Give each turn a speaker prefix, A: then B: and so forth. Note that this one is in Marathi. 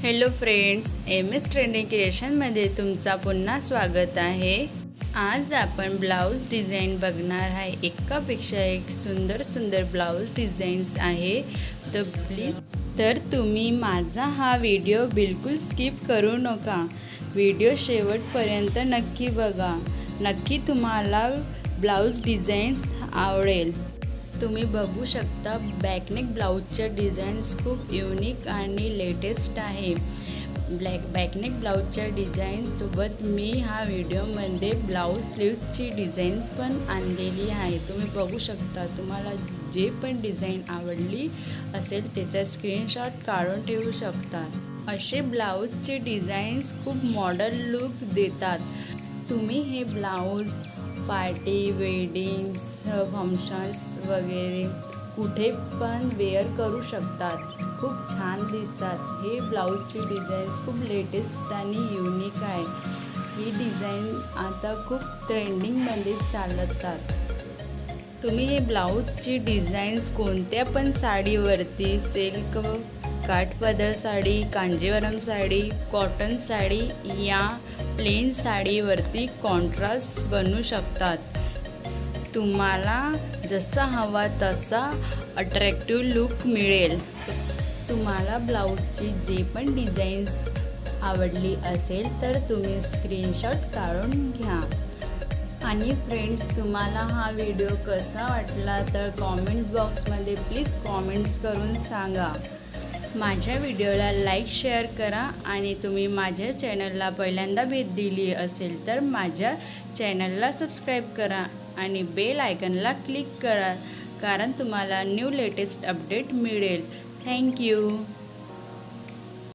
A: Hello friends, MS. ट्रेंडिंग क्रिएशनमध्ये तुमचा पुन्हा स्वागत आहे। आज आपण ब्लाउज डिझाईन बघणार आहे। एकापेक्षा एक सुंदर सुंदर ब्लाउज डिझाईन्स आहे। तर तुम्ही माझा हा व्हिडिओ बिलकुल स्किप करू नका। व्हिडिओ शेवटपर्यंत नक्की बघा। नक्की तुम्हाला ब्लाउज डिझाईन्स आवडेल। तुम्ही बघू शकता बॅकनेक ब्लाउजच्या डिझाईन्स खूप युनिक आणि लेटेस्ट आहे। बॅकनेक ब्लाउजच्या डिझाईनसोबत मी हा व्हिडिओमध्ये ब्लाउज स्लीव्सची डिझाईन्स पण आणलेली आहे। तुम्ही बघू शकता, तुम्हाला जे पण डिझाईन आवडली असेल त्याचा स्क्रीनशॉट काढून ठेवू शकता। असे ब्लाउजचे डिझाईन्स खूप मॉडर्न लुक देतात। तुम्ही हे ब्लाउज पार्टी, वेडिंग्स, फंक्शन्स वगैरे कुठे पण वेअर करू शकतात। खूप छान दिसतात। हे ब्लाउजची डिझाईन्स खूप लेटेस्ट आणि युनिक आहे। ही डिझाईन आता खूप ट्रेंडिंगमध्ये चालतात। तुम्ही हे ब्लाउजची डिझाईन्स कोणत्या पण साडीवरती, सिल्क, काठपदर साडी, कांजीवरम साडी, कॉटन साडी या प्लेन साडीवरती कॉन्ट्रास्ट बनवू शकतात। तुम्हाला जसा हवा तसा अट्रॅक्टिव्ह लुक मिळेल। तुम्हाला ब्लाउजची जे पण डिझाईन्स आवडली असेल तर तुम्ही स्क्रीनशॉट काढून घ्या। आणि फ्रेंड्स, तुम्हाला हा व्हिडिओ कसा वाटला तर कॉमेंट्स बॉक्समध्ये प्लीज कॉमेंट्स करून सांगा। माझ्या व्हिडिओला लाईक, शेअर करा आणि तुम्ही माझ्या चॅनलला पहिल्यांदा भेट दिली असेल तर माझ्या चॅनलला सबस्क्राईब करा आणि बेल आयकॉनला क्लिक करा, कारण तुम्हाला न्यू लेटेस्ट अपडेट मिळेल। थँक्यू।